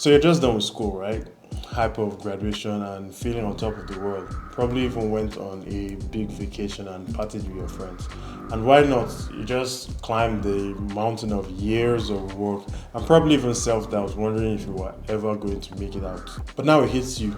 So you're just done with school, right? Hype of graduation and feeling on top of the world. Probably even went on a big vacation and partied with your friends. And why not? You just climbed the mountain of years of work and probably even self-doubt, wondering if you were ever going to make it out. But now it hits you.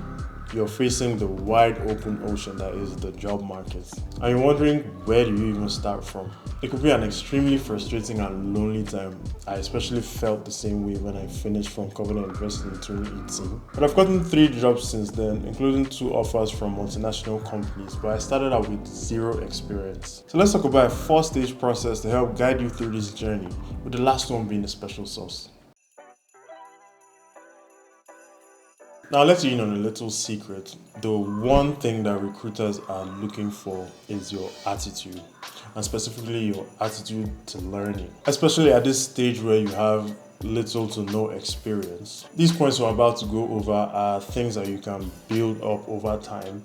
You're facing the wide open ocean that is the job market. And you're wondering, where do you even start from? It could be an extremely frustrating and lonely time. I especially felt the same way when I finished from Covenant University in 2018. But I've gotten 3 jobs since then, including 2 offers from multinational companies, but I started out with zero experience. So let's talk about a 4-stage process to help guide you through this journey, with the last one being a special sauce. Now, let's in on a little secret. The one thing that recruiters are looking for is your attitude, and specifically your attitude to learning, especially at this stage where you have little to no experience. These points we're about to go over are things that you can build up over time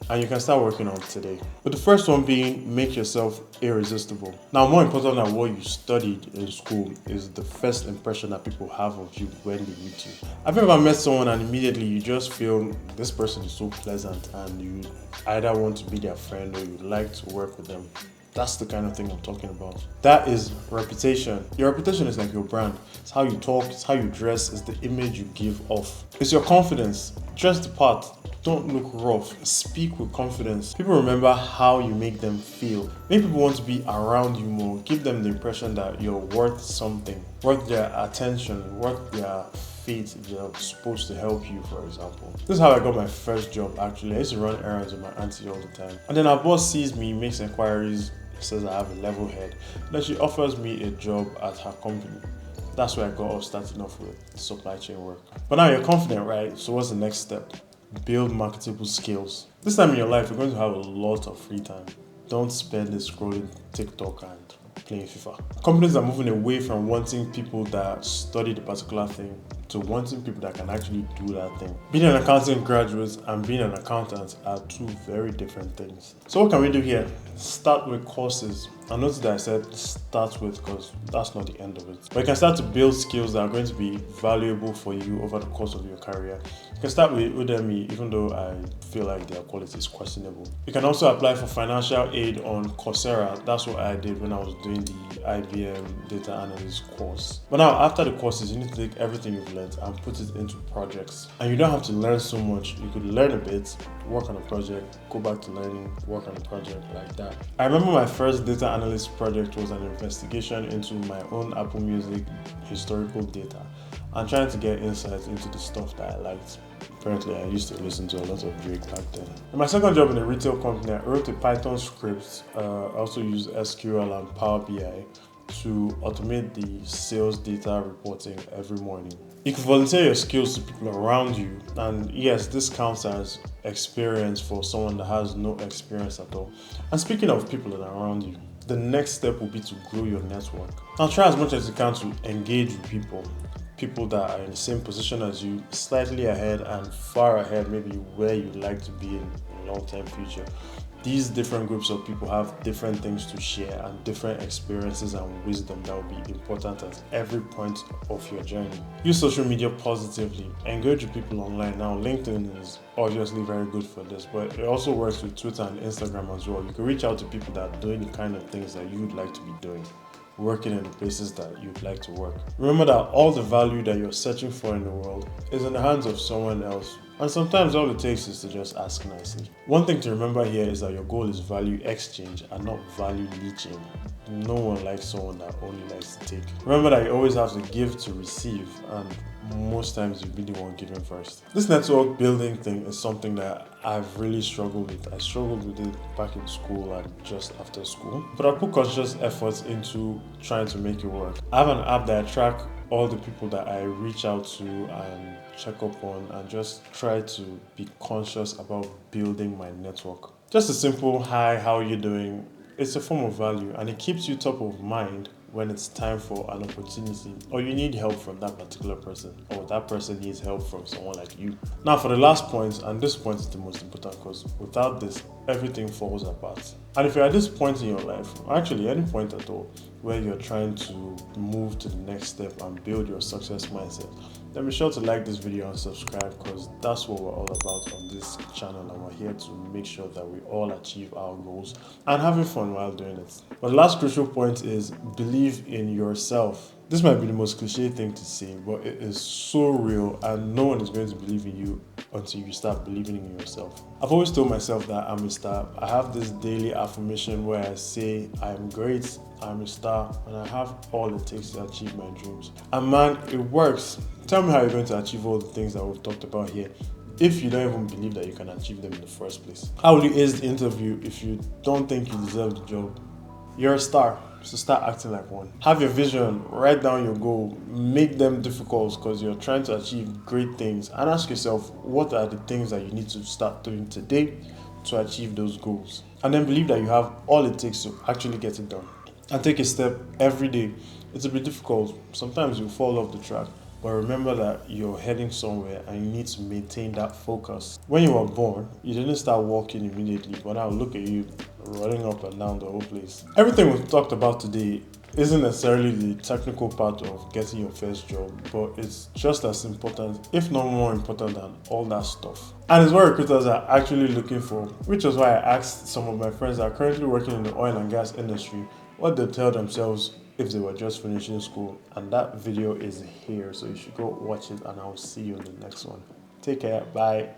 and you can start working on today. But the first one being, make yourself irresistible. Now, more important than what you studied in school is the first impression that people have of you when they meet you. Have you ever met someone and immediately you just feel this person is so pleasant and you either want to be their friend or you like to work with them? That's the kind of thing I'm talking about. That is reputation. Your reputation is like your brand. It's how you talk, it's how you dress, it's the image you give off. It's your confidence. Dress the part. Don't look rough. Speak with confidence. People remember how you make them feel. Make people want to be around you more. Give them the impression that you're worth something, worth their attention, worth their faith if they're supposed to help you, for example. This is how I got my first job, actually. I used to run errands with my auntie all the time. And then our boss sees me, makes inquiries, says I have a level head. Then she offers me a job at her company. That's where I got off starting off with supply chain work. But now you're confident, right? So what's the next step? Build marketable skills. This time in your life, you're going to have a lot of free time. Don't spend it scrolling TikTok and playing FIFA. Companies are moving away from wanting people that studied a particular thing to wanting people that can actually do that thing. Being an accounting graduate and being an accountant are 2 very different things. So what can we do here? Start with courses. I notice that I said start with because that's not the end of it. But you can start to build skills that are going to be valuable for you over the course of your career. You can start with Udemy, even though I feel like their quality is questionable. You can also apply for financial aid on Coursera. That's what I did when I was doing the IBM data analyst course. But now, after the courses, you need to take everything you've learned and put it into projects. And you don't have to learn so much. You could learn a bit, work on a project, go back to learning, work on a project like that. I remember my first data analyst project was an investigation into my own Apple Music historical data and trying to get insights into the stuff that I liked. Apparently, I used to listen to a lot of Drake back then. In my second job in a retail company, I wrote a Python script. I also used SQL and Power BI to automate the sales data reporting every morning. You can volunteer your skills to people around you, and yes, this counts as experience for someone that has no experience at all. And speaking of people that are around you, the next step will be to grow your network. Now try as much as you can to engage with people that are in the same position as you, slightly ahead and far ahead, maybe where you'd like to be in the long-term future. These different groups of people have different things to share and different experiences and wisdom that will be important at every point of your journey. Use social media positively. Engage with people online. Now, LinkedIn is obviously very good for this, but it also works with Twitter and Instagram as well. You can reach out to people that are doing the kind of things that you'd like to be doing, working in the places that you'd like to work. Remember that all the value that you're searching for in the world is in the hands of someone else. And sometimes all it takes is to just ask nicely. One thing to remember here is that your goal is value exchange and not value leeching. No one likes someone that only likes to take. Remember that you always have to give to receive, and most times you really want giving first. This network building thing is something that I've really struggled with. I struggled with it back in school and just after school, but I put conscious efforts into trying to make it work. I have an app that I track all the people that I reach out to and check up on and just try to be conscious about building my network. Just a simple hi, how are you doing? It's a form of value and it keeps you top of mind when it's time for an opportunity or you need help from that particular person or that person needs help from someone like you. Now for the last point, and this point is the most important because without this, everything falls apart. And if you're at this point in your life, or actually any point at all, where you're trying to move to the next step and build your success mindset, then be sure to like this video and subscribe, because that's what we're all about on this channel, and we're here to make sure that we all achieve our goals and having fun while doing it. But the last crucial point is believe in yourself. This might be the most cliche thing to say, but it is so real, and no one is going to believe in you until you start believing in yourself. I've always told myself that I'm a star. I have this daily affirmation where I say I'm great, I'm a star, and I have all it takes to achieve my dreams. And man, it works. Tell me how you're going to achieve all the things that we've talked about here if you don't even believe that you can achieve them in the first place. How will you ace the interview if you don't think you deserve the job? You're a star, so start acting like one. Have your vision, write down your goal, make them difficult because you're trying to achieve great things, and ask yourself, what are the things that you need to start doing today to achieve those goals? And then believe that you have all it takes to actually get it done. And take a step every day. It's a bit difficult. Sometimes you fall off the track, but remember that you're heading somewhere and you need to maintain that focus. When you were born, you didn't start walking immediately, but now look at you running up and down the whole place. Everything we've talked about today isn't necessarily the technical part of getting your first job, but it's just as important, if not more important, than all that stuff. And it's what recruiters are actually looking for, which is why I asked some of my friends that are currently working in the oil and gas industry what they tell themselves if they were just finishing school. And that video is here, so you should go watch it, and I'll see you in the next one. Take care. Bye.